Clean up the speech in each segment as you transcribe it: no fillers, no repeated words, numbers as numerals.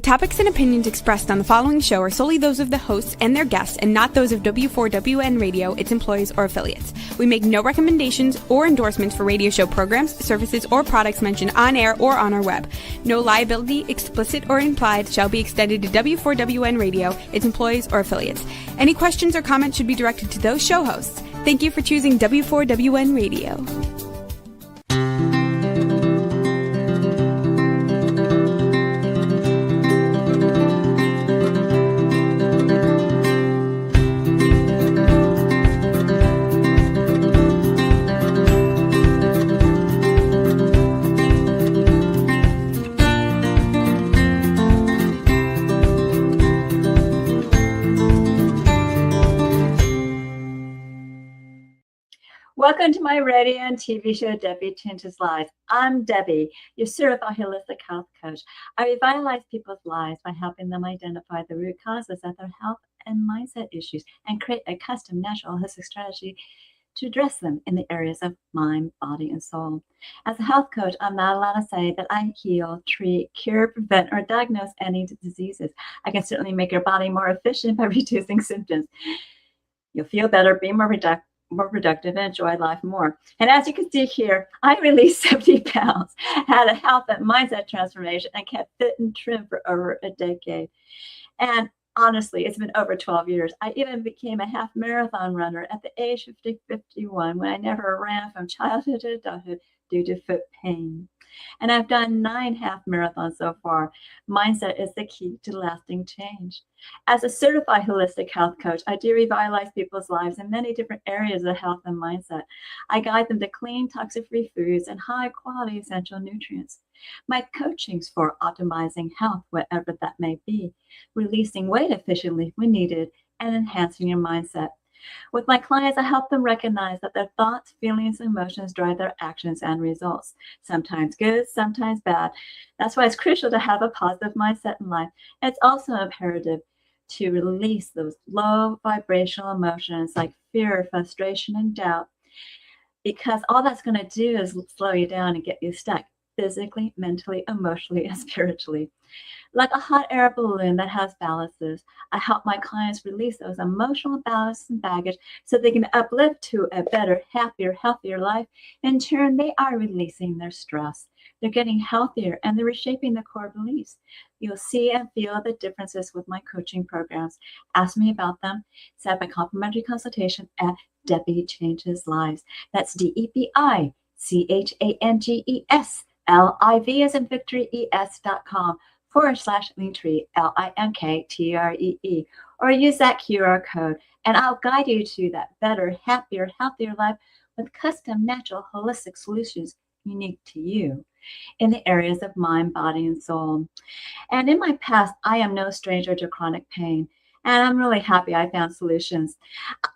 topics and opinions expressed on the following show are solely those of the hosts and their guests and not those of W4WN Radio, its employees, or affiliates. We make no recommendations or endorsements for radio show programs, services, or products mentioned on air or on our web. No liability, explicit or implied, shall be extended to W4WN Radio, its employees, or affiliates. Any questions or comments should be directed to those show hosts. Thank you for choosing W4WN Radio. Welcome to my radio and TV show, Debi Changes Lives. I'm Debi, your certified holistic health coach. I revitalize people's lives by helping them identify the root causes of their health and mindset issues and create a custom, natural, holistic strategy to address them in the areas of mind, body, and soul. As a health coach, I'm not allowed to say that I heal, treat, cure, prevent, or diagnose any diseases. I can certainly make your body more efficient by reducing symptoms. You'll feel better, be more productive, and enjoy life more. And as you can see here, I released 70 pounds, had a health and mindset transformation, and kept fit and trim for over a decade. And honestly, it's been over 12 years. I even became a half marathon runner at the age of 51 when I never ran from childhood to adulthood due to foot pain. And I've done 9 half marathons so far. Mindset is the key to lasting change. As a certified holistic health coach, I do revitalize people's lives in many different areas of health and mindset. I guide them to clean, toxic-free foods and high-quality essential nutrients. My coaching's for optimizing health, whatever that may be, releasing weight efficiently when needed, and enhancing your mindset. With my clients, I help them recognize that their thoughts, feelings, and emotions drive their actions and results, sometimes good, sometimes bad. That's why it's crucial to have a positive mindset in life. It's also imperative to release those low vibrational emotions like fear, frustration, and doubt, because all that's going to do is slow you down and get you stuck physically, mentally, emotionally, and spiritually. Like a hot air balloon that has ballasts, I help my clients release those emotional ballasts and baggage so they can uplift to a better, happier, healthier life. In turn, they are releasing their stress. They're getting healthier and they're reshaping their core beliefs. You'll see and feel the differences with my coaching programs. Ask me about them. Set up a complimentary consultation at Debi Changes Lives. That's DebiChangesLives as in Victory ES.com/Linktree, LINKTREE, or use that QR code and I'll guide you to that better, happier, healthier life with custom, natural, holistic solutions unique to you in the areas of mind, body, and soul. And in my past, I am no stranger to chronic pain, and I'm really happy I found solutions.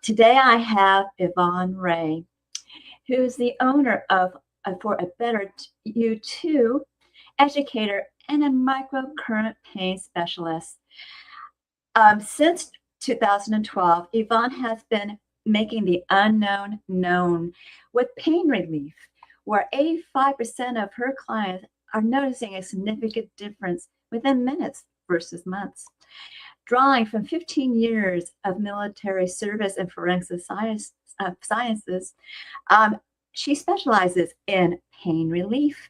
Today, I have Yvonne Rea, who's the owner of For a Better You Too, educator and a microcurrent pain specialist. Since 2012, Yvonne has been making the unknown known with pain relief, where 85% of her clients are noticing a significant difference within minutes versus months. Drawing from 15 years of military service and forensic sciences, she specializes in pain relief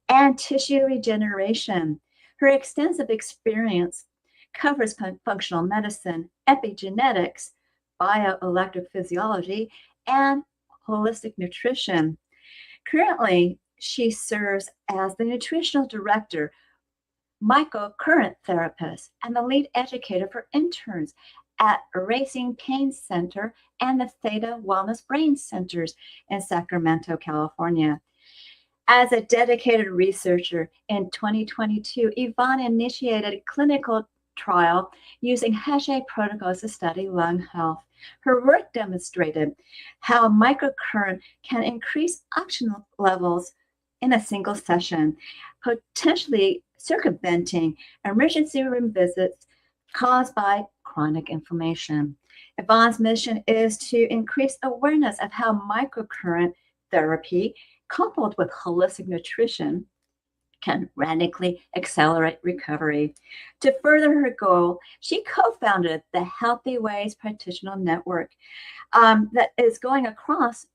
and tissue regeneration. Her extensive experience covers functional medicine, epigenetics, bioelectrophysiology, and holistic nutrition. Currently, she serves as the nutritional director, Microcurrent Therapist, and the lead educator for interns at Racing Pain Center and the Theta Wellness Brain Centers in Sacramento, California. As a dedicated researcher, in 2022, Yvonne initiated a clinical trial using Hachette protocols to study lung health. Her work demonstrated how microcurrent can increase oxygen levels in a single session, potentially circumventing emergency room visits caused by chronic inflammation. Yvonne's mission is to increase awareness of how microcurrent therapy, coupled with holistic nutrition, can radically accelerate recovery. To further her goal, she co-founded the Healthy Ways Practitioner Network that is going across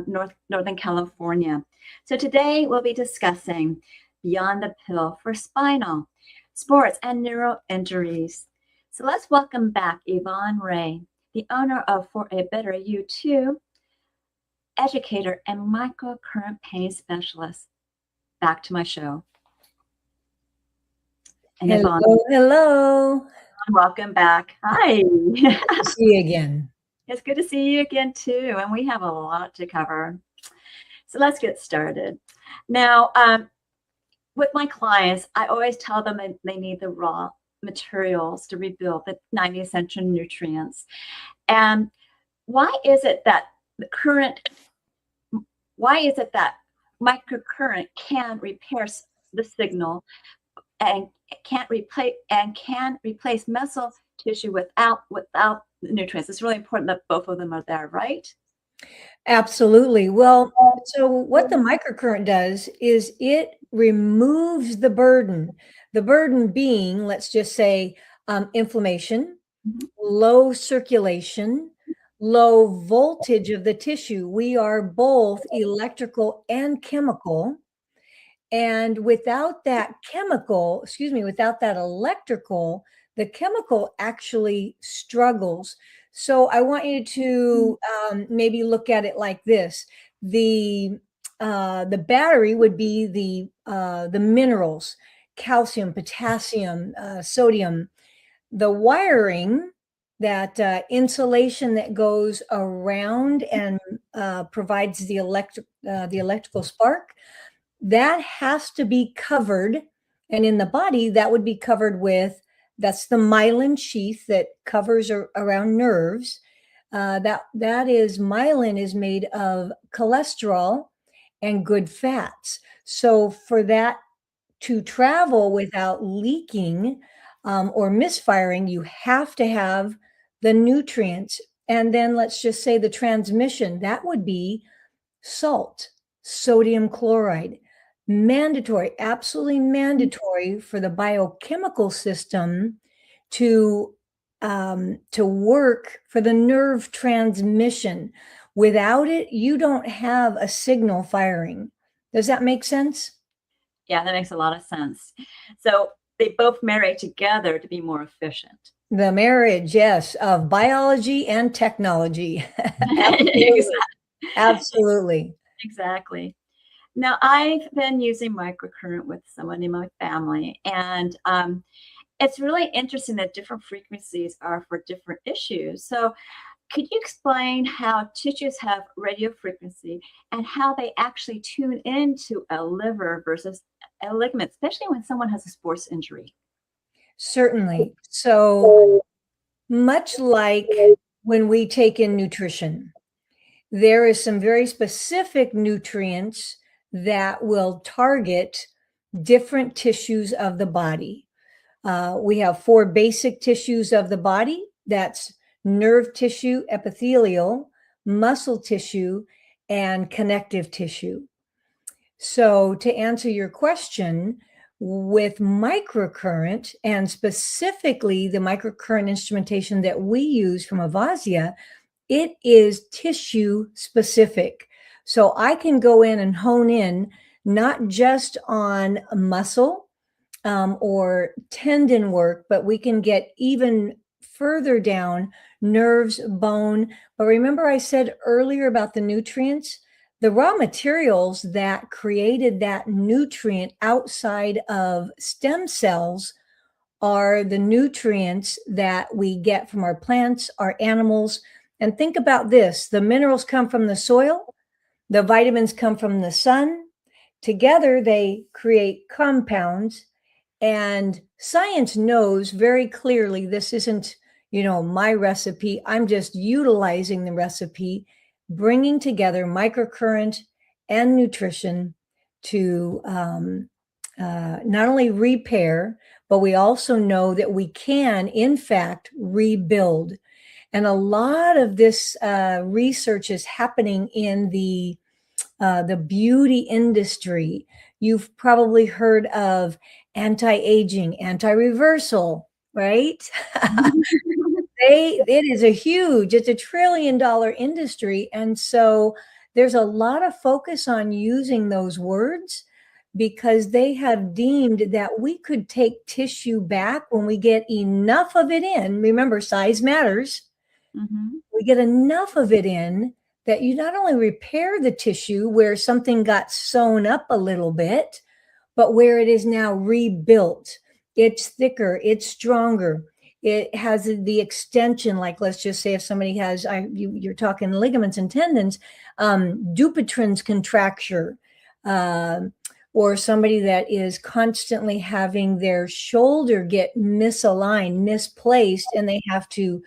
Northern California. So today we'll be discussing Beyond the Pill for spinal, sports, and neuro injuries. So let's welcome back Yvonne Rea, the owner of For a Better You Too, educator and microcurrent pain specialist. Back to my show. And Yvonne, Hello. welcome back. Hi. Good to see you again. It's good to see you again too, and we have a lot to cover. So let's get started. Now, with my clients, I always tell them that they need the raw materials to rebuild the 90 essential nutrients. And why is it that microcurrent can repair the signal and can replace muscle tissue without nutrients? It's really important that both of them are there, right? Absolutely. Well, so what the microcurrent does is it removes the burden being, let's just say, inflammation, low circulation, low voltage of the tissue. We are both electrical and chemical. And without that electrical, the chemical actually struggles. So I want you to maybe look at it like this. The battery would be the minerals, calcium, potassium, sodium. The wiring, that insulation that goes around and provides the electrical spark, that has to be covered. And in the body, that would be covered with, that's the myelin sheath that covers around nerves. Myelin is made of cholesterol and good fats. So for that to travel without leaking or misfiring, you have to have the nutrients. And then let's just say the transmission, that would be salt, sodium chloride. Mandatory, absolutely mandatory for the biochemical system to work for the nerve transmission. Without it, you don't have a signal firing. Does that make sense? Yeah, that makes a lot of sense. So they both marry together to be more efficient. The marriage, yes, of biology and technology. Absolutely. Absolutely. Exactly. Now, I've been using microcurrent with someone in my family, and it's really interesting that different frequencies are for different issues. So could you explain how tissues have radio frequency and how they actually tune into a liver versus a ligament, especially when someone has a sports injury? Certainly. So much like when we take in nutrition, there is some very specific nutrients that will target different tissues of the body. We have 4 basic tissues of the body. That's nerve tissue, epithelial, muscle tissue, and connective tissue. So to answer your question, with microcurrent, and specifically the microcurrent instrumentation that we use from Avasia, it is tissue specific. So I can go in and hone in not just on muscle or tendon work, but we can get even further down, nerves, bone. But remember I said earlier about the nutrients? The raw materials that created that nutrient outside of stem cells are the nutrients that we get from our plants, our animals. And think about this, the minerals come from the soil, the vitamins come from the sun. Together, they create compounds. And science knows very clearly this isn't, my recipe. I'm just utilizing the recipe, bringing together microcurrent and nutrition to not only repair, but we also know that we can, in fact, rebuild. And a lot of this research is happening in the beauty industry. You've probably heard of anti-aging, anti-reversal, right? It's a $1 trillion industry. And so there's a lot of focus on using those words because they have deemed that we could take tissue back when we get enough of it in. Remember, size matters. We get enough of it in that you not only repair the tissue where something got sewn up a little bit, but where it is now rebuilt. It's thicker, it's stronger. It has the extension, like let's just say if somebody has, you're talking ligaments and tendons, Dupuytren's contracture, or somebody that is constantly having their shoulder get misaligned, misplaced, and they have to,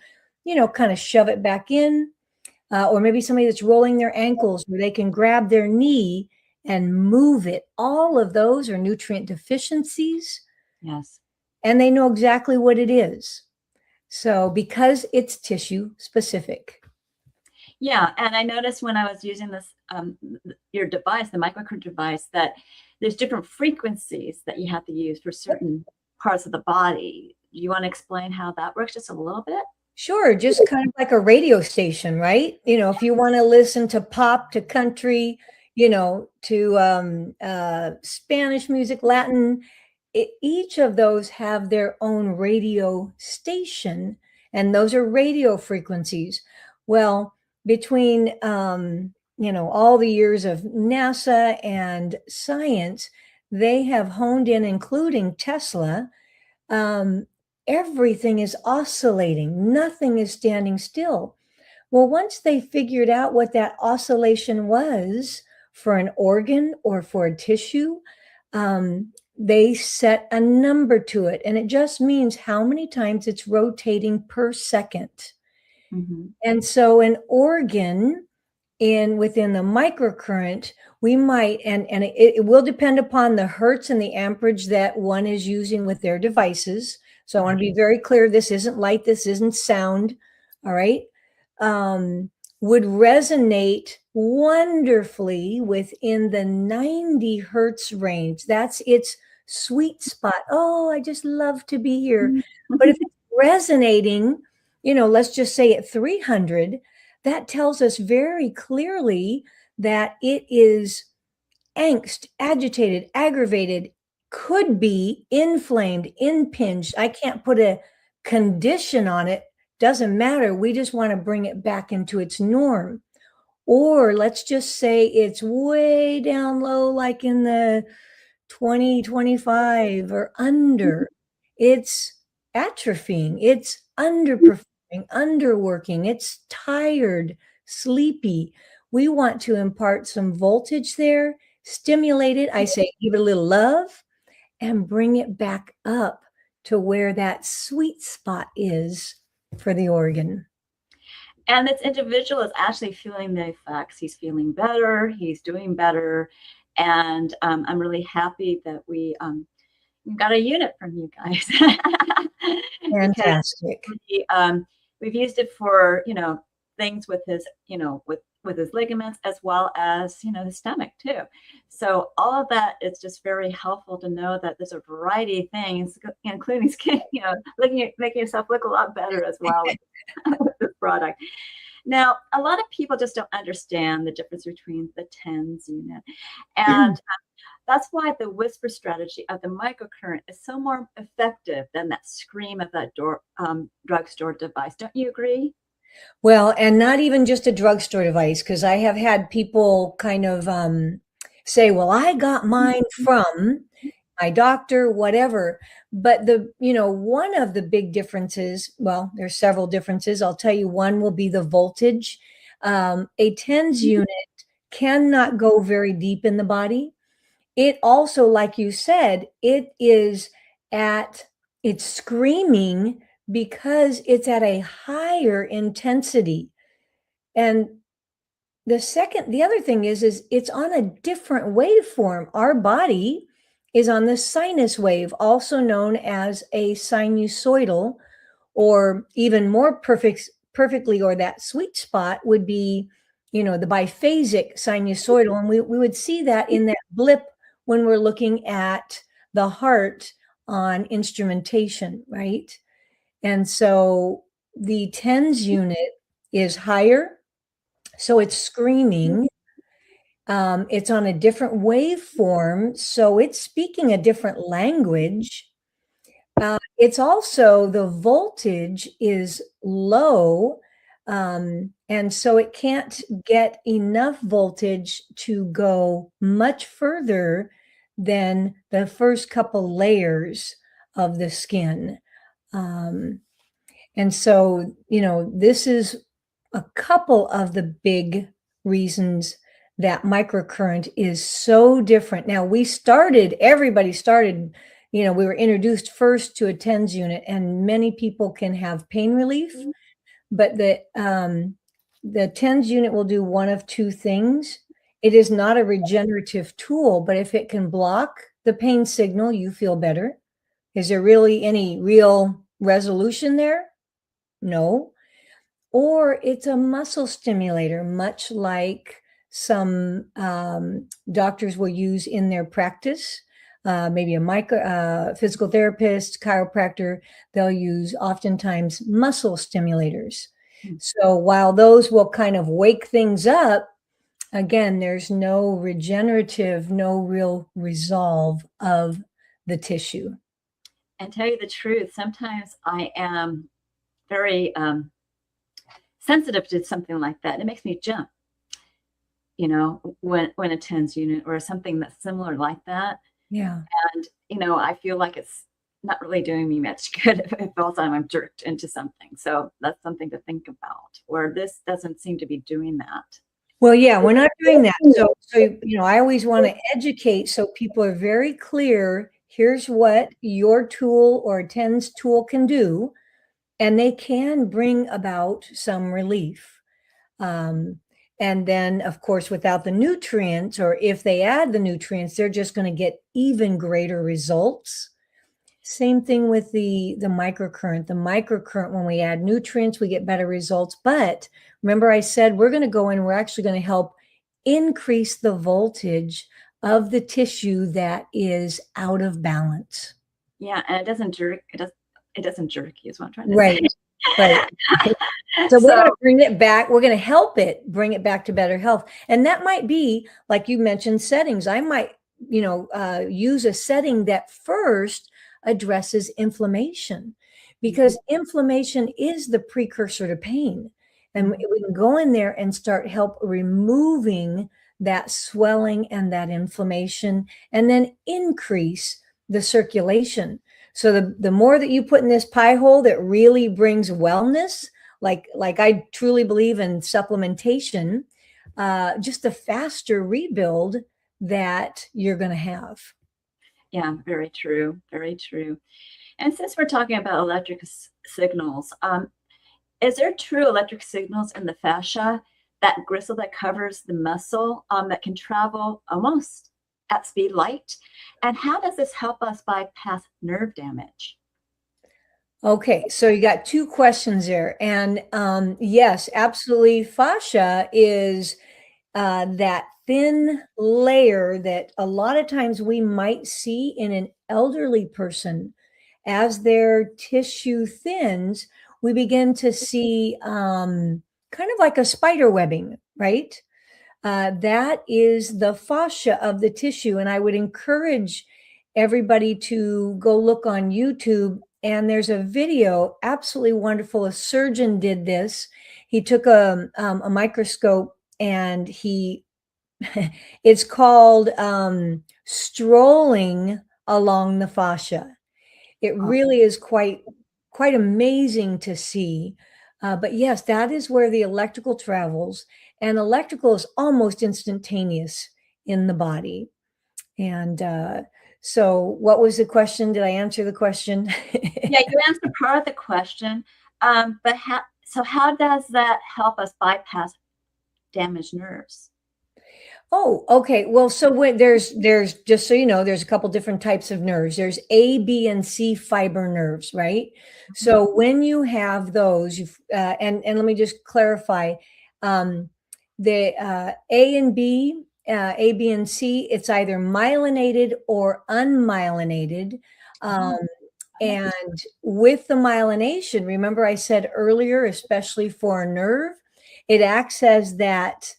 kind of shove it back in. Or maybe somebody that's rolling their ankles where they can grab their knee and move it. All of those are nutrient deficiencies. Yes. And they know exactly what it is. So because it's tissue specific. Yeah. And I noticed when I was using this, your device, the Microcurrent device, that there's different frequencies that you have to use for certain parts of the body. Do you want to explain how that works just a little bit? Sure. Just kind of like a radio station, right? If you want to listen to pop, to country, to Spanish music, Latin, each of those have their own radio station, and those are radio frequencies. Well, between, all the years of NASA and science, they have honed in, including Tesla, everything is oscillating. Nothing is standing still. Well, once they figured out what that oscillation was for an organ or for a tissue, they set a number to it. And it just means how many times it's rotating per second. And so an organ within the microcurrent, we might, and it will depend upon the hertz and the amperage that one is using with their devices. So I want to be very clear. This isn't light. This isn't sound. All right. Would resonate wonderfully within the 90 hertz range. That's its sweet spot. Oh, I just love to be here. But if it's resonating, let's just say at 300, that tells us very clearly that it is angst, agitated, aggravated, could be inflamed, impinged. I can't put a condition on it. Doesn't matter. We just want to bring it back into its norm. Or let's just say it's way down low, like in the 20, 25 or under. It's atrophying. It's underperforming, underworking. It's tired, sleepy. We want to impart some voltage there, stimulate it. I say, give it a little love and bring it back up to where that sweet spot is for the organ. And this individual is actually feeling the effects. He's feeling better. He's doing better. And I'm really happy that we got a unit from you guys. Fantastic. We've used it for, things with his, with his ligaments, as well as, his stomach too. So all of that is just very helpful to know that there's a variety of things, including skin, making yourself look a lot better as well with this product. Now, a lot of people just don't understand the difference between the TENS unit. And that's why the whisper strategy of the microcurrent is so more effective than that scream of that drugstore device. Don't you agree? Well, and not even just a drugstore device, because I have had people kind of say, well, I got mine from my doctor, whatever. But one of the big differences, well, there's several differences. I'll tell you, one will be the voltage. A TENS unit cannot go very deep in the body. It also, like you said, it's screaming because it's at a higher intensity. And the other thing is it's on a different waveform. Our body is on the sinus wave, also known as a sinusoidal, or even more perfectly, or that sweet spot would be, the biphasic sinusoidal. And we would see that in that blip when we're looking at the heart on instrumentation, right? And so the TENS unit is higher, so it's screaming. It's on a different waveform, so it's speaking a different language. It's also, the voltage is low, and so it can't get enough voltage to go much further than the first couple layers of the skin. And so, this is a couple of the big reasons that microcurrent is so different. Now, everybody started, we were introduced first to a TENS unit, and many people can have pain relief, but the TENS unit will do one of two things. It is not a regenerative tool, but if it can block the pain signal, you feel better. Is there really any real resolution there? No. Or it's a muscle stimulator, much like some doctors will use in their practice. Maybe a physical therapist, chiropractor, they'll use oftentimes muscle stimulators. So while those will kind of wake things up, again, there's no regenerative, no real resolve of the tissue. And tell you the truth, sometimes I am very sensitive to something like that. It makes me jump, when a TENS unit or something that's similar like that. Yeah. And, I feel like it's not really doing me much good if all the time I'm jerked into something. So that's something to think about, where this doesn't seem to be doing that. Well, yeah, we're not doing that. So I always want to educate so people are very clear. Here's what your tool or a TENS tool can do, and they can bring about some relief. And then, of course, without the nutrients, or if they add the nutrients, they're just going to get even greater results. Same thing with the microcurrent. The microcurrent, when we add nutrients, we get better results. But remember, I said we're going to go in, we're actually going to help increase the voltage of the tissue that is out of balance. Yeah, and it doesn't jerk. It doesn't jerk you, is what I'm trying to say. Right. So we're going to bring it back. We're going to help it bring it back to better health. And that might be, like you mentioned, settings. I might, use a setting that first addresses inflammation, because inflammation is the precursor to pain. And we can go in there and start help removing that swelling and that inflammation, and then increase the circulation. So the more that you put in this pie hole that really brings wellness, like I truly believe in supplementation, just the faster rebuild that you're going to have. Yeah, very true. Very true. And since we're talking about electric signals, is there true electric signals in the fascia, that gristle that covers the muscle, that can travel almost at speed light? And how does this help us bypass nerve damage? Okay, so you got two questions there. And yes, absolutely. Fascia is that thin layer that a lot of times we might see in an elderly person. As their tissue thins, we begin to see kind of like a spider webbing, right? That is the fascia of the tissue. And I would encourage everybody to go look on YouTube. And there's a video, absolutely wonderful. A surgeon did this. He took a microscope, and it's called strolling along the fascia. It really is quite amazing to see. But yes, that is where the electrical travels, and electrical is almost instantaneous in the body. And so what was the question? Did I answer the question? Yeah, you answered part of the question. But how does that help us bypass damaged nerves? Oh, okay. Well, so when there's just so you know, there's a couple different types of nerves. There's A, B, and C fiber nerves, right? So when you have those, and let me just clarify, the A and B A, B, and C, it's either myelinated or unmyelinated. And with the myelination, remember I said earlier, especially for a nerve, it acts as that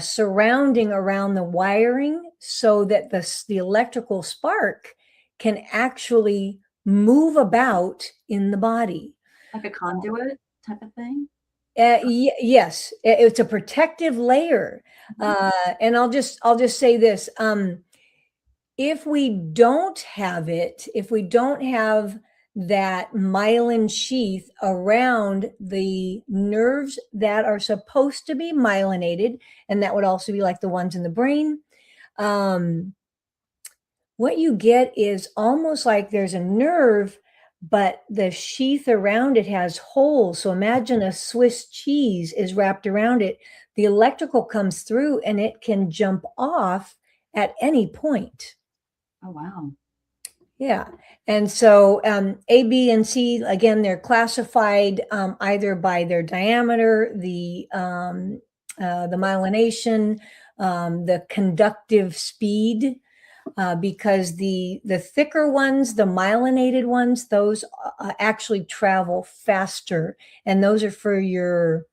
surrounding around the wiring so that the electrical spark can actually move about in the body. Like a conduit type of thing? Yes, it's a protective layer. And I'll just say this. If we don't have it, if we don't have that myelin sheath around the nerves that are supposed to be myelinated, and that would also be like the ones in the brain, what you get is almost like there's a nerve, but the sheath around it has holes. So imagine a Swiss cheese is wrapped around it. The electrical comes through and it can jump off at any point. Oh, wow. Yeah. And so A, B, and C, again, they're classified either by their diameter, the myelination, the conductive speed, because the thicker ones, the myelinated ones, those actually travel faster. And those are for your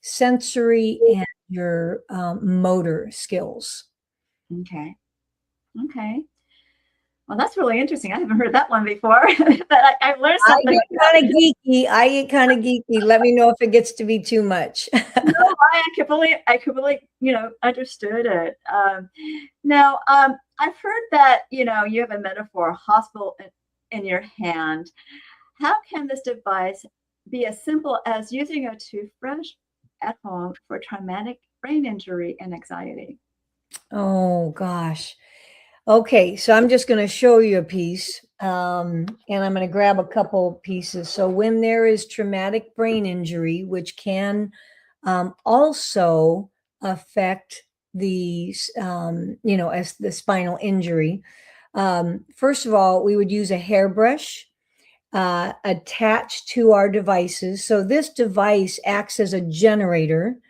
sensory and your motor skills. Okay. Well, that's really interesting. I haven't heard that one before, but I've learned something. I get kind of geeky. Let me know if it gets to be too much. No, I completely, understood it. Now, I've heard that, you have a metaphor, hospital in your hand. How can this device be as simple as using a toothbrush at home for traumatic brain injury and anxiety? Oh, gosh. Okay, so I'm just going to show you a piece, and I'm going to grab a couple pieces. So when there is traumatic brain injury, which can also affect the, as the spinal injury, first of all, we would use a hairbrush attached to our devices. So this device acts as a generator,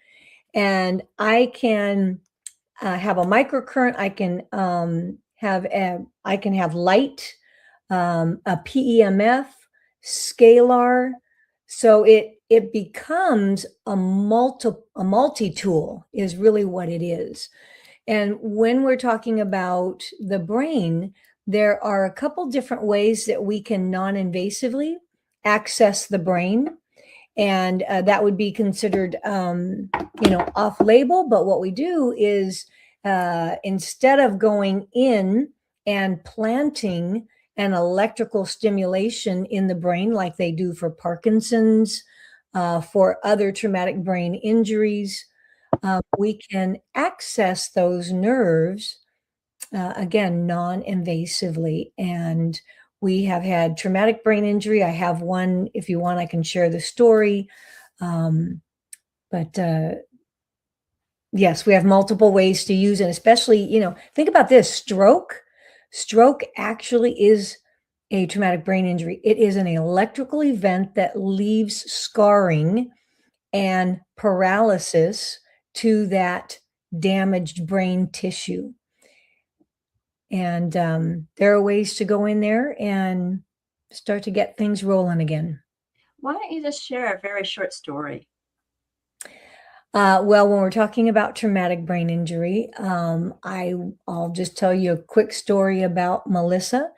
and I can have a microcurrent. I can have light, a PEMF, scalar. So it becomes a multi-tool is really what it is. And when we're talking about the brain, there are a couple different ways that we can non-invasively access the brain. And that would be considered, off-label. But what we do is instead of going in and planting an electrical stimulation in the brain like they do for Parkinson's, for other traumatic brain injuries, we can access those nerves, again, non-invasively. And we have had traumatic brain injury. I have one. If you want, I can share the story. But yes, we have multiple ways to use it, especially, think about this, stroke. Stroke actually is a traumatic brain injury. It is an electrical event that leaves scarring and paralysis to that damaged brain tissue. And there are ways to go in there and start to get things rolling again. Why don't you just share a very short story? Well, when we're talking about traumatic brain injury, I'll just tell you a quick story about Melissa.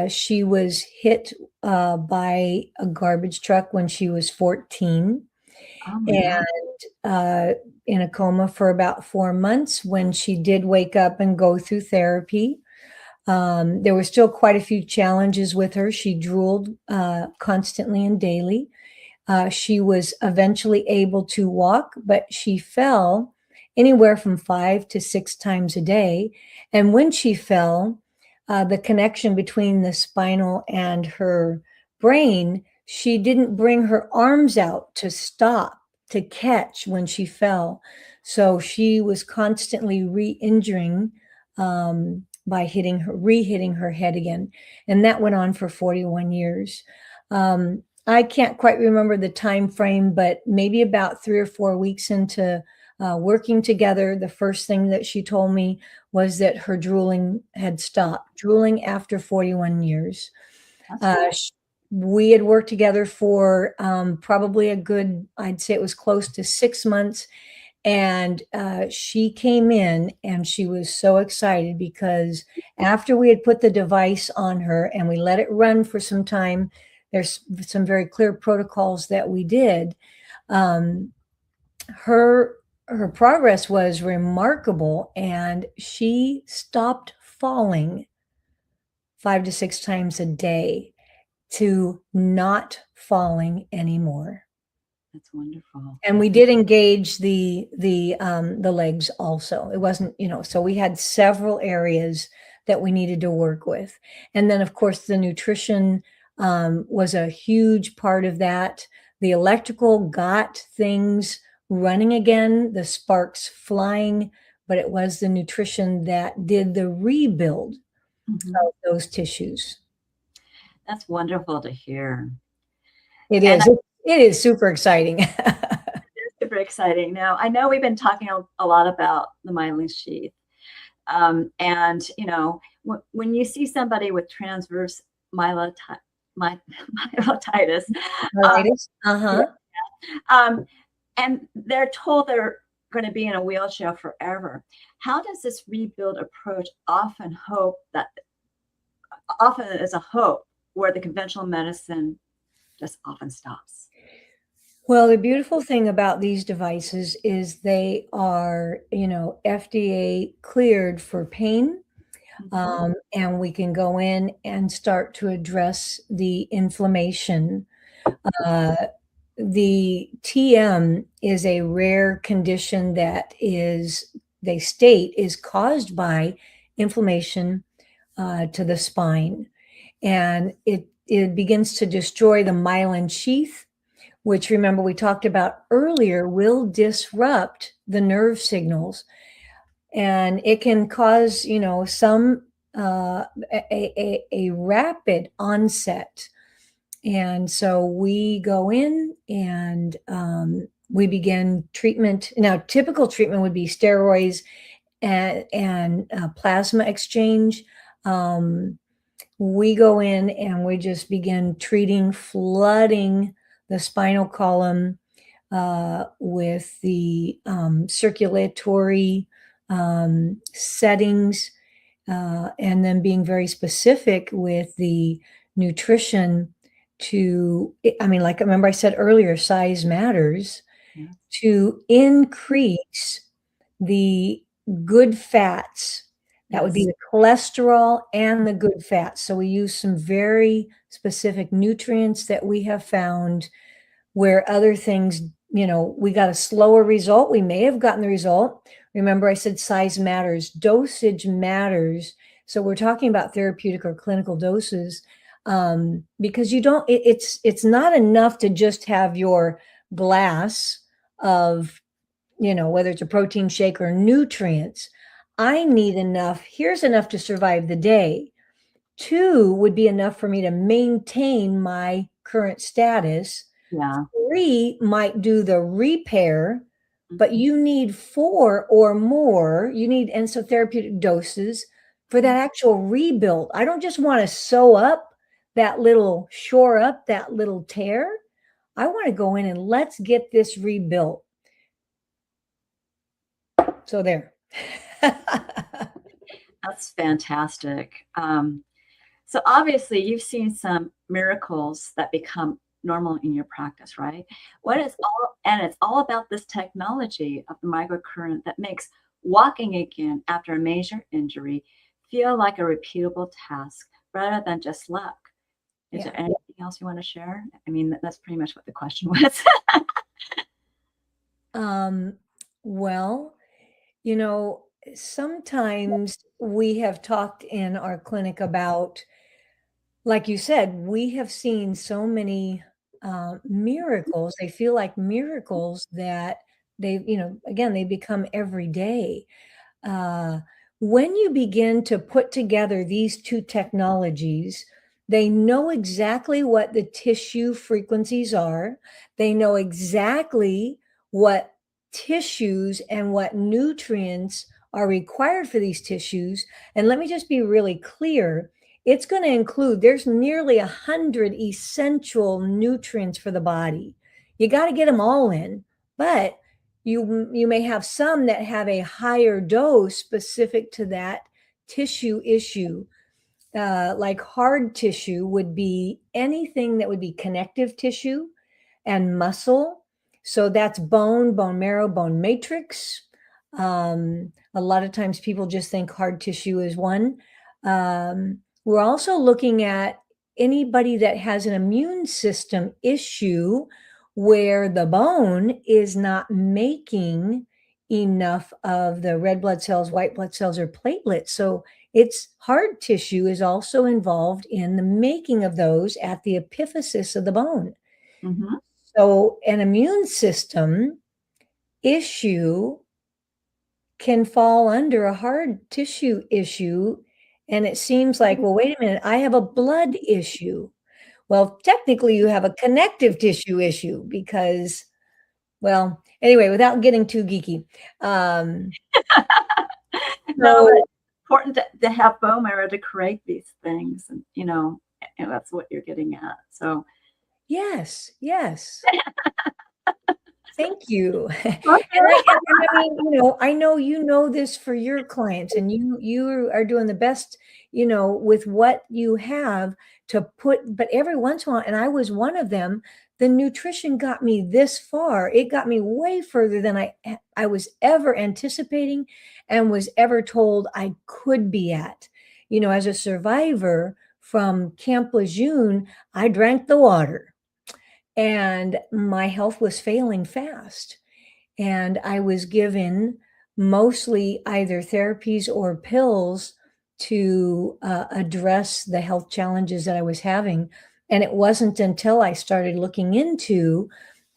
She was hit by a garbage truck when she was 14. Oh my God. And in a coma for about 4 months. When she did wake up and go through therapy, there were still quite a few challenges with her. She drooled constantly and daily. She was eventually able to walk, but she fell anywhere from 5 to 6 times a day. And when she fell, the connection between the spinal and her brain, she didn't bring her arms out to stop, to catch when she fell. So she was constantly re-injuring by re-hitting her head again. And that went on for 41 years. I can't quite remember the time frame, but maybe about 3 or 4 weeks into working together, the first thing that she told me was that her drooling had stopped, drooling after 41 years. We had worked together for probably a good, I'd say it was close to 6 months. And she came in and she was so excited because after we had put the device on her and we let it run for some time, there's some very clear protocols that we did. Her progress was remarkable, and she stopped falling 5 to 6 times a day to not falling anymore. That's wonderful. And we did engage the legs also. It wasn't, so we had several areas that we needed to work with. And then of course the nutrition was a huge part of that. The electrical got things running again, the sparks flying, but it was the nutrition that did the rebuild of those tissues. That's wonderful to hear. It is super exciting. Super exciting. Now, I know we've been talking a lot about the myelin sheath. And, when you see somebody with transverse myelitis, and they're told they're going to be in a wheelchair forever, how does this rebuild approach often is a hope where the conventional medicine just often stops? Well, the beautiful thing about these devices is they are, FDA cleared for pain. And we can go in and start to address the inflammation. The TM is a rare condition that they state is caused by inflammation to the spine. And it begins to destroy the myelin sheath, which, remember, we talked about earlier, will disrupt the nerve signals. And it can cause, some a rapid onset. And so we go in and we begin treatment. Now, typical treatment would be steroids and plasma exchange. We go in and we just begin treating, flooding the spinal column with the circulatory settings, and then being very specific with the nutrition like, remember I said earlier, size matters, to increase the good fats. That would be the cholesterol and the good fats. So we use some very specific nutrients that we have found where other things, we got a slower result. We may have gotten the result. Remember I said size matters, dosage matters. So we're talking about therapeutic or clinical doses, because it's not enough to just have your glass of, whether it's a protein shake or nutrients. I need enough. Here's enough to survive the day. 2 would be enough for me to maintain my current status. 3 might do the repair, but you need 4 or more. You need therapeutic doses for that actual rebuild. I don't just want to shore up that little tear. I want to go in and let's get this rebuilt. So there. That's fantastic. So obviously you've seen some miracles that become normal in your practice, right? It's all about this technology of the microcurrent that makes walking again after a major injury feel like a repeatable task rather than just luck. Is there anything else you want to share? I mean, that's pretty much what the question was. Well, sometimes we have talked in our clinic about, like you said, we have seen so many miracles. They feel like miracles that they become every day. When you begin to put together these two technologies, they know exactly what the tissue frequencies are. They know exactly what tissues and what nutrients are required for these tissues. And let me just be really clear. It's going to include, there's nearly 100 essential nutrients for the body. You got to get them all in, but you may have some that have a higher dose specific to that tissue issue. Like hard tissue would be anything that would be connective tissue and muscle. So that's bone, bone marrow, bone matrix. A lot of times people just think hard tissue is one. We're also looking at anybody that has an immune system issue where the bone is not making enough of the red blood cells, white blood cells, or platelets. So it's hard tissue is also involved in the making of those at the epiphysis of the bone. Mm-hmm. So an immune system issue can fall under a hard tissue issue. And it seems like, well, wait a minute, I have a blood issue. Well, technically you have a connective tissue issue because, well, anyway, without getting too geeky. No, it's important to have bone marrow to create these things. And, and that's what you're getting at. So yes. Thank you. Okay. I mean, I know you know this for your clients, and you are doing the best, with what you have to put. But every once in a while, and I was one of them, the nutrition got me this far. It got me way further than I was ever anticipating and was ever told I could be at. As a survivor from Camp Lejeune, I drank the water. And my health was failing fast. And I was given mostly either therapies or pills to address the health challenges that I was having. And it wasn't until I started looking into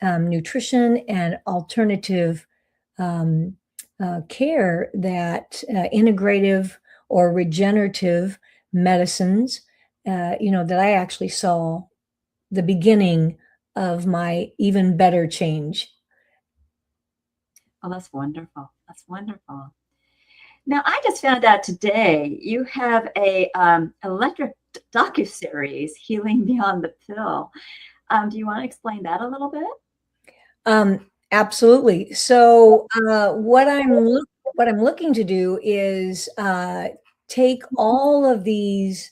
nutrition and alternative care that integrative or regenerative medicines, that I actually saw the beginning of my even better change. Oh, that's wonderful. That's wonderful. Now, I just found out today you have a electric docuseries, Healing Beyond the Pill. Do you want to explain that a little bit? Absolutely. So what I'm looking to do is take all of these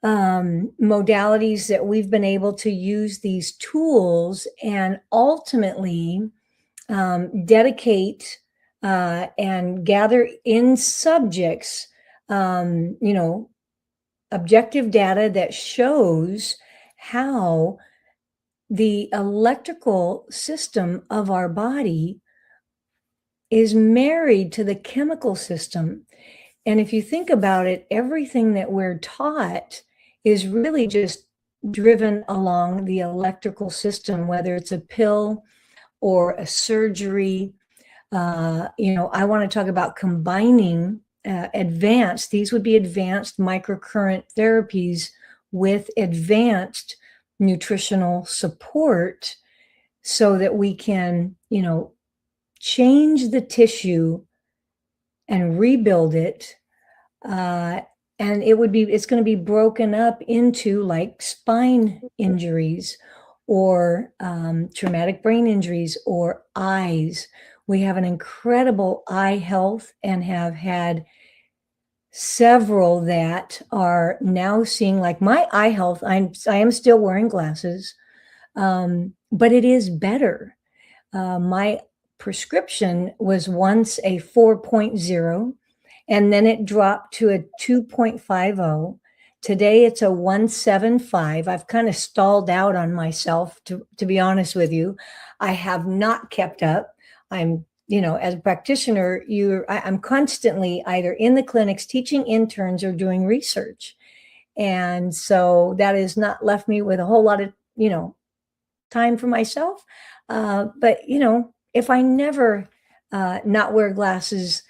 modalities that we've been able to use, these tools, and ultimately dedicate and gather in subjects, objective data that shows how the electrical system of our body is married to the chemical system. And if you think about it, everything that we're taught is really just driven along the electrical system, whether it's a pill or a surgery. I want to talk about combining these would be advanced microcurrent therapies with advanced nutritional support so that we can, change the tissue and rebuild it. And it's going to be broken up into like spine injuries or traumatic brain injuries or eyes. We have an incredible eye health and have had several that are now seeing, like my eye health. I am still wearing glasses, but it is better. My prescription was once a 4.0. And then it dropped to a 2.50. Today it's a 1.75. I've kind of stalled out on myself, to be honest with you. I have not kept up. I'm, as a practitioner, I'm constantly either in the clinics teaching interns or doing research. And so that has not left me with a whole lot of, time for myself. But, if I never not wear glasses,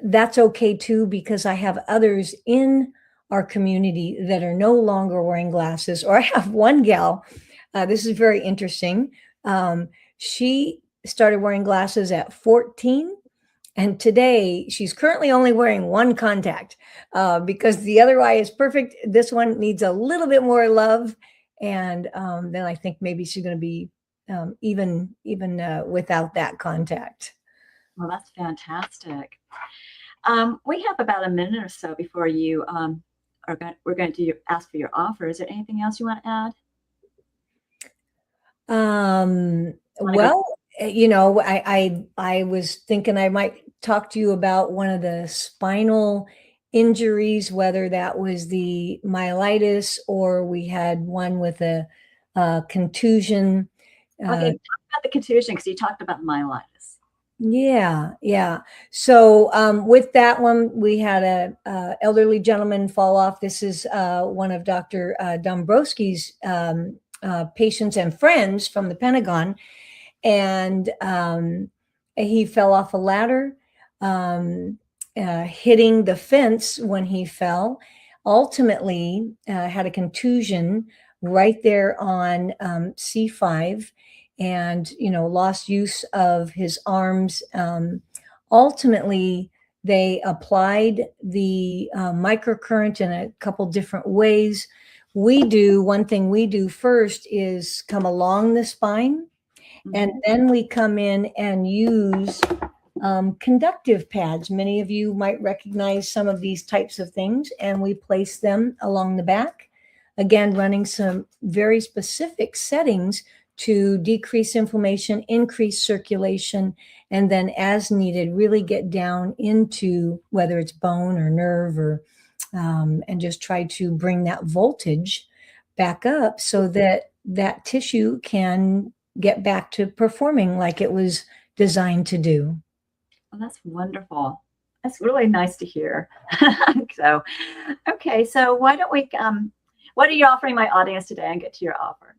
that's okay too, because I have others in our community that are no longer wearing glasses. Or I have one gal, this is very interesting. She started wearing glasses at 14. And today she's currently only wearing one contact because the other eye is perfect. This one needs a little bit more love. And then I think maybe she's going to be even without that contact. Well, that's fantastic. We have about a minute or so before you we're going to ask for your offer. Is there anything else you want to add? Well, you know, I was thinking I might talk to you about one of the spinal injuries, whether that was the myelitis or we had one with a contusion. Okay, talk about the contusion because you talked about myelitis. Yeah. So with that one, we had a elderly gentleman fall off. This is one of Dr. Dombrowski's patients and friends from the Pentagon. And he fell off a ladder, hitting the fence when he fell, ultimately had a contusion right there on C5 and, you know, lost use of his arms. Ultimately, they applied the microcurrent in a couple different ways. One thing we do first is come along the spine. And then we come in and use conductive pads. Many of you might recognize some of these types of things, and we place them along the back. Again, running some very specific settings to decrease inflammation, increase circulation, and then as needed, really get down into whether it's bone or nerve or and just try to bring that voltage back up so that that tissue can get back to performing like it was designed to do. Well, that's wonderful. That's really nice to hear. So, okay. So why don't we, what are you offering my audience today and get to your offer?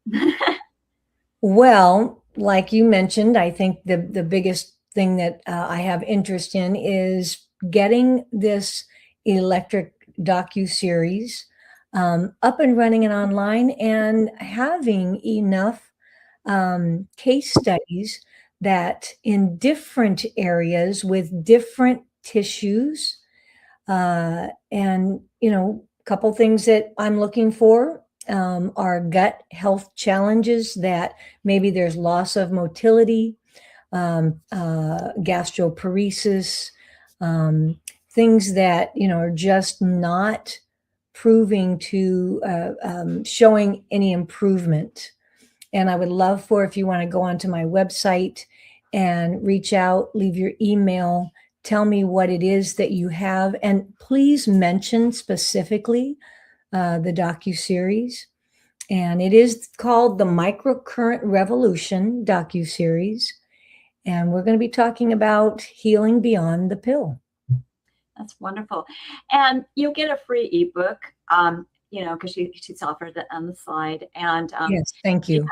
Well, like you mentioned, I think the biggest thing that I have interest in is getting this electric docu-series up and running and online and having enough case studies that in different areas with different tissues and, you know, a couple things that I'm looking for are gut health challenges that maybe there's loss of motility, gastroparesis, things that, you know, are just not proving to showing any improvement. And I would love for, if you want to go onto my website and reach out, leave your email, tell me what it is that you have, and please mention specifically the docu-series. And it is called the Microcurrent Revolution docu-series. And we're going to be talking about healing beyond the pill. That's wonderful. And you'll get a free ebook, you know, because she's offered that on the slide. And yes, thank you.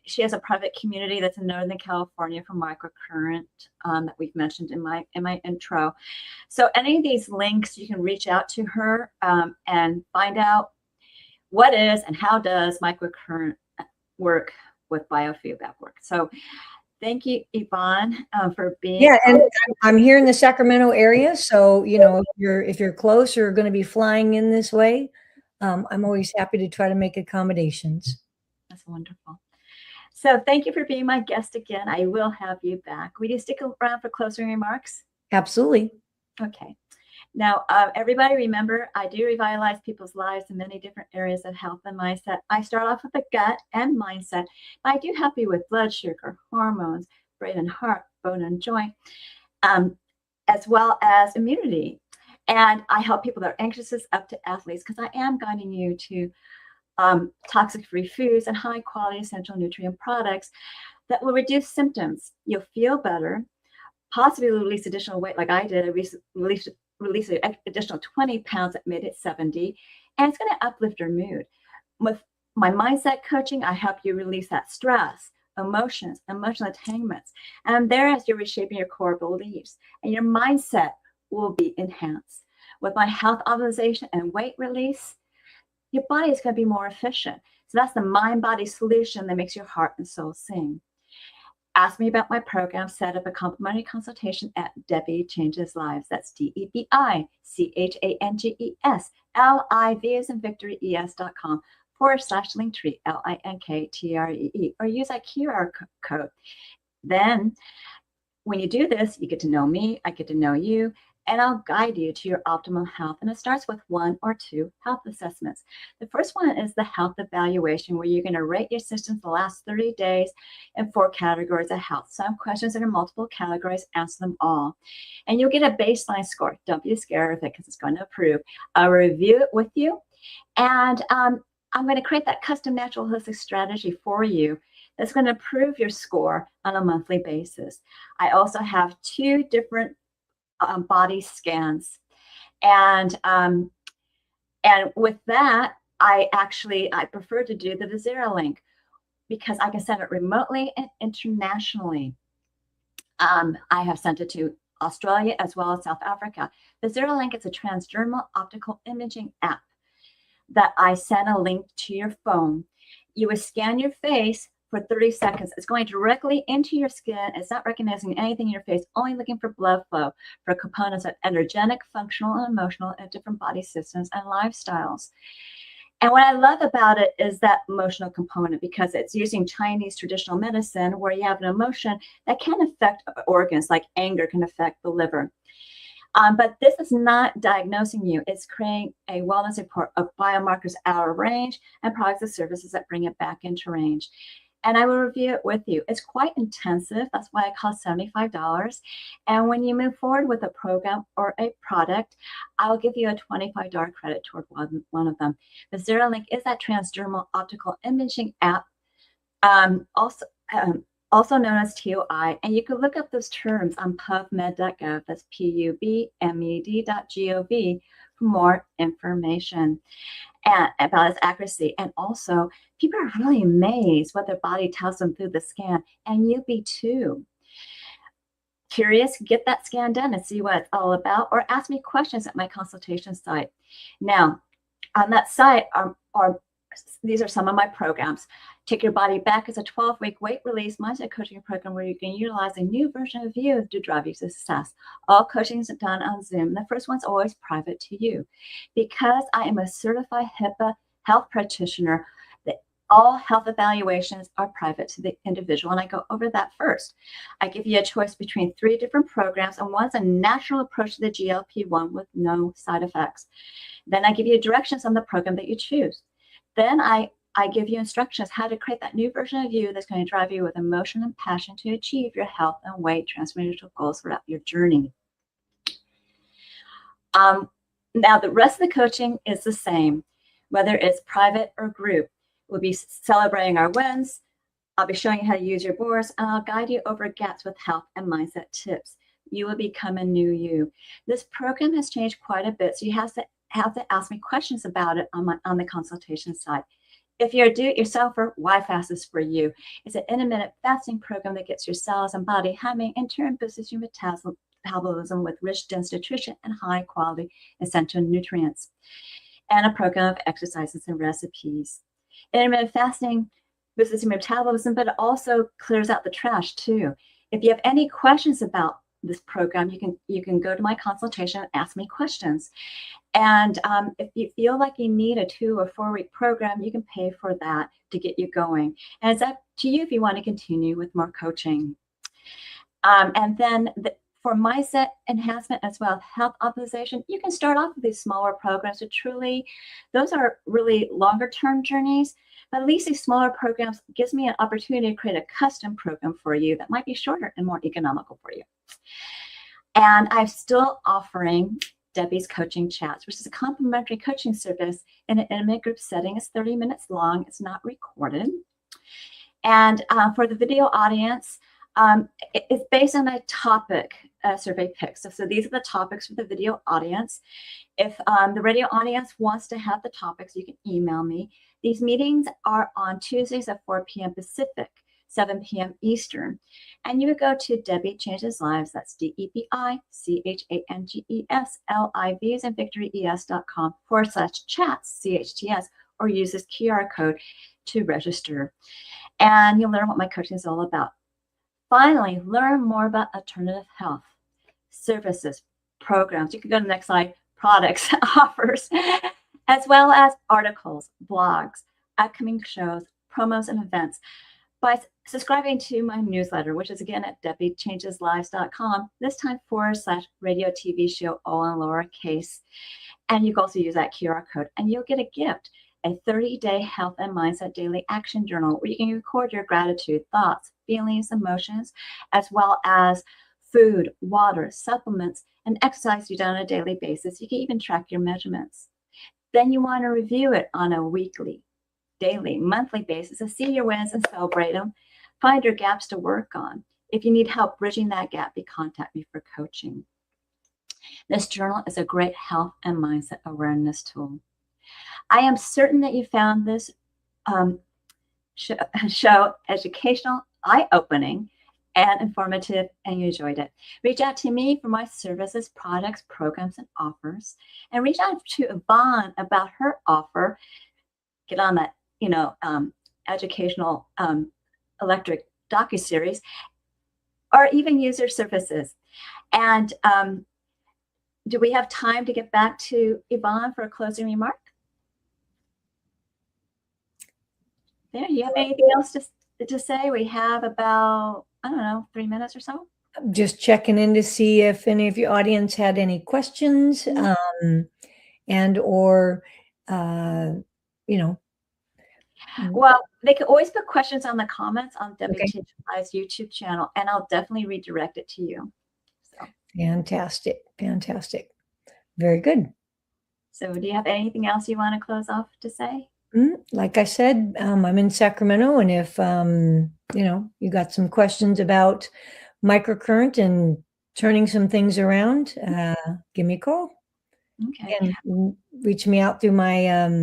She has a private community that's in Northern California for microcurrent that we've mentioned in my intro. So any of these links, you can reach out to her and find out what is and how does microcurrent work with biofeedback work. So thank you, Yvonne, for being. Yeah, and I'm here in the Sacramento area, so you know, if you're close or going to be flying in this way, I'm always happy to try to make accommodations. That's wonderful. So thank you for being my guest again. I will have you back. Will you stick around for closing remarks? Absolutely. Okay. Now, everybody remember, I do revitalize people's lives in many different areas of health and mindset. I start off with the gut and mindset, but I do help you with blood sugar, hormones, brain and heart, bone and joint, as well as immunity. And I help people that are anxious up to athletes because I am guiding you to toxic-free foods and high-quality essential nutrient products that will reduce symptoms. You'll feel better, possibly release additional weight like I did. I release an additional 20 pounds that made it 70, and it's going to uplift your mood. With my mindset coaching, I help you release that stress, emotions, emotional entanglements, and there as you're reshaping your core beliefs, and your mindset will be enhanced. With my health optimization and weight release, your body is going to be more efficient. So that's the mind-body solution that makes your heart and soul sing. Ask me about my program. Set up a complimentary consultation at Debi Changes Lives. That's DebiChangesLives, as in Victory, ES.com/Linktree, LINKTREE, or use that QR code. Then when you do this, you get to know me, I get to know you, and I'll guide you to your optimal health. And it starts with 1 or 2 health assessments. The first one is the health evaluation, where you're going to rate your systems the last 30 days in 4 categories of health. Some questions that are multiple categories, answer them all. And you'll get a baseline score. Don't be scared of it because it's going to improve. I'll review it with you. And I'm going to create that custom natural holistic strategy for you that's going to improve your score on a monthly basis. I also have 2 different body scans. And with that, I prefer to do the Vizera link because I can send it remotely and internationally. I have sent it to Australia as well as South Africa. Vizera link is a transdermal optical imaging app that I send a link to your phone. You would scan your face for 30 seconds. It's going directly into your skin. It's not recognizing anything in your face, only looking for blood flow, for components of energetic, functional, and emotional in different body systems and lifestyles. And what I love about it is that emotional component, because it's using Chinese traditional medicine where you have an emotion that can affect organs, like anger can affect the liver. But this is not diagnosing you. It's creating a wellness report of biomarkers out of range and products and services that bring it back into range. And I will review it with you. It's quite intensive. That's why it costs $75. And when you move forward with a program or a product, I'll give you a $25 credit toward one of them. The Vizera link is that transdermal optical imaging app, also known as TOI. And you can look up those terms on pubmed.gov. That's pubmed.gov for more information and about its accuracy. And also, people are really amazed what their body tells them through the scan, and you be too. Curious? Get that scan done and see what it's all about, or ask me questions at my consultation site. Now, on that site these are some of my programs. Take Your Body Back is a 12-week weight release mindset coaching program where you can utilize a new version of you to drive you to success. All coaching is done on Zoom. The first one's always private to you. Because I am a certified HIPAA health practitioner, all health evaluations are private to the individual, and I go over that first. I give you a choice between 3 different programs, and one's a natural approach to the GLP-1 with no side effects. Then I give you directions on the program that you choose. Then I give you instructions how to create that new version of you that's going to drive you with emotion and passion to achieve your health and weight transformational goals throughout your journey. Now, the rest of the coaching is the same, whether it's private or group. We'll be celebrating our wins. I'll be showing you how to use your boards, and I'll guide you over gaps with health and mindset tips. You will become a new you. This program has changed quite a bit, so you have to ask me questions about it on the consultation side. If you're a do-it-yourselfer, why fast is for you. It's an intermittent fasting program that gets your cells and body humming, in turn boosts your metabolism with rich, dense nutrition and high-quality essential nutrients, and a program of exercises and recipes. Intermittent fasting boosts your metabolism, but it also clears out the trash too. If you have any questions about this program, you can go to my consultation and ask me questions. And if you feel like you need a 2 or 4 week program, you can pay for that to get you going. And it's up to you if you want to continue with more coaching. And then for mindset enhancement as well, health optimization, you can start off with these smaller programs. So truly, those are really longer term journeys. But at least these smaller programs gives me an opportunity to create a custom program for you that might be shorter and more economical for you. And I'm still offering Debi's Coaching Chats, which is a complimentary coaching service in an intimate group setting. It's 30 minutes long. It's not recorded. And for the video audience, it's based on a topic survey pick. So these are the topics for the video audience. If the radio audience wants to have the topics, you can email me. These meetings are on Tuesdays at 4 p.m. Pacific, 7 p.m. Eastern. And you would go to Debi Changes Lives, that's DebiChangesLives and VictoryES.com/chats, CHTS, or use this QR code to register. And you'll learn what my coaching is all about. Finally, learn more about alternative health services, programs. You can go to the next slide, products, offers, as well as articles, blogs, upcoming shows, promos, and events. By subscribing to my newsletter, which is again at debichangeslives.com, this time /radio TV show, all in lowercase. And you can also use that QR code and you'll get a gift, a 30-day health and mindset daily action journal where you can record your gratitude, thoughts, feelings, emotions, as well as food, water, supplements, and exercise you do on a daily basis. You can even track your measurements. Then you want to review it on a weekly, daily, monthly basis to see your wins and celebrate them. Find your gaps to work on. If you need help bridging that gap, contact me for coaching. This journal is a great health and mindset awareness tool. I am certain that you found this show educational, eye-opening, and informative, and you enjoyed it. Reach out to me for my services, products, programs, and offers. And reach out to Yvonne about her offer. Get on that, educational electric docuseries, or even use their services. And do we have time to get back to Yvonne for a closing remark? There, you have anything else to say? We have about, 3 minutes or so. Just checking in to see if any of your audience had any questions, and or, Well, they can always put questions on the comments on Debi Changes Lives YouTube channel, and I'll definitely redirect it to you. So. Fantastic. Very good. So do you have anything else you want to close off to say? Like I said, I'm in Sacramento, and if, you got some questions about microcurrent and turning some things around, give me a call. Okay. And reach me out through my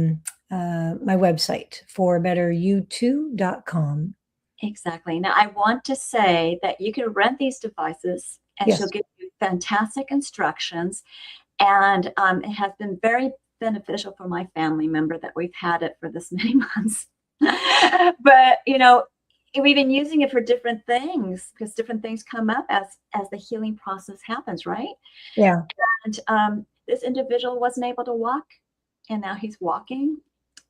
my website, forbetteryou2.com. Exactly. Now, I want to say that you can rent these devices, and she'll give you fantastic instructions. And it has been very beneficial for my family member that we've had it for this many months. But, we've been using it for different things because different things come up as the healing process happens, right? Yeah. And this individual wasn't able to walk, and now he's walking,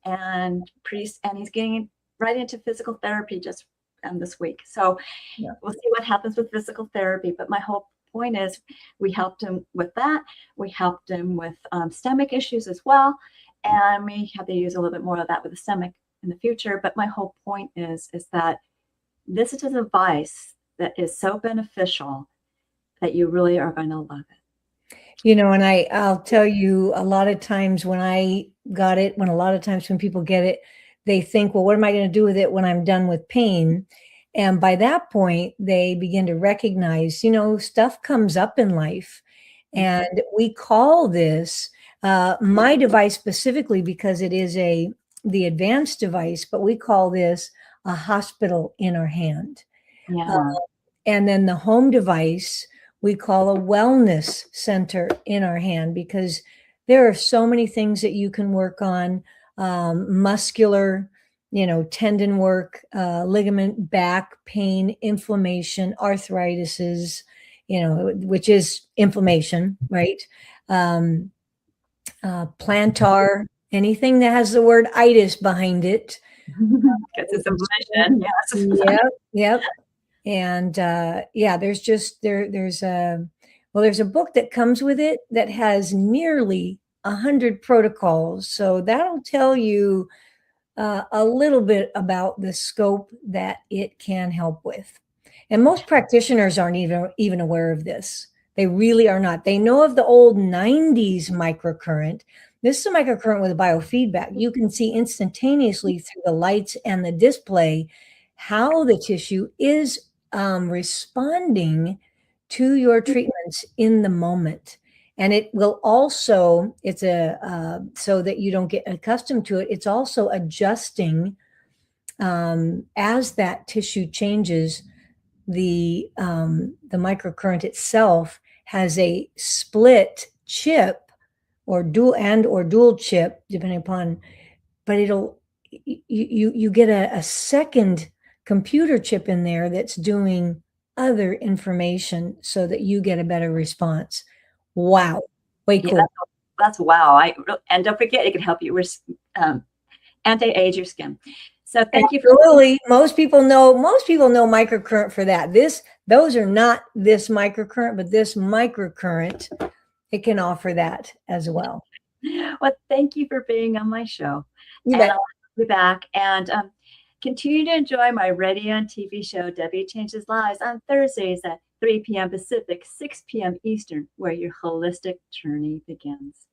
and he's getting right into physical therapy just this week. So we'll see what happens with physical therapy. But my whole point is we helped him with that. We helped him with stomach issues as well. And we have to use a little bit more of that with the stomach in the future. But my whole point is that this is a device that is so beneficial that you really are going to love it. And I'll tell you, a lot of times when I got it, when people get it, they think, well, what am I going to do with it when I'm done with pain? And by that point, they begin to recognize, stuff comes up in life. And we call this, my device specifically, because it is the advanced device, but we call this a hospital in our hand. Yeah. And then the home device, we call a wellness center in our hand, because there are so many things that you can work on, muscular, tendon work, ligament, back pain, inflammation, arthritis, which is inflammation, right? Plantar, anything that has the word itis behind it. Because it's inflammation. Yes. Yep. And there's a book that comes with it that has nearly 100 protocols. So that'll tell you a little bit about the scope that it can help with. And most practitioners aren't even aware of this. They really are not. They know of the old 90s microcurrent. This is a microcurrent with a biofeedback. You can see instantaneously through the lights and the display how the tissue is responding to your treatments in the moment. And it will also, so that you don't get accustomed to it, it's also adjusting as that tissue changes. The microcurrent itself has a split chip or dual chip, depending upon, but you get a second computer chip in there that's doing other information so that you get a better response. Wow. Way Yeah, cool. that's wow. And don't forget, it can help you with anti-age your skin. So thank you for Absolutely. Most people know microcurrent for that. Those are not this microcurrent, but this microcurrent, it can offer that as well. Well, thank you for being on my show. You And bet. I'll be back and continue to enjoy my radio and TV show, Debbie Changes Lives, on Thursdays at 3 p.m. Pacific, 6 p.m. Eastern, where your holistic journey begins.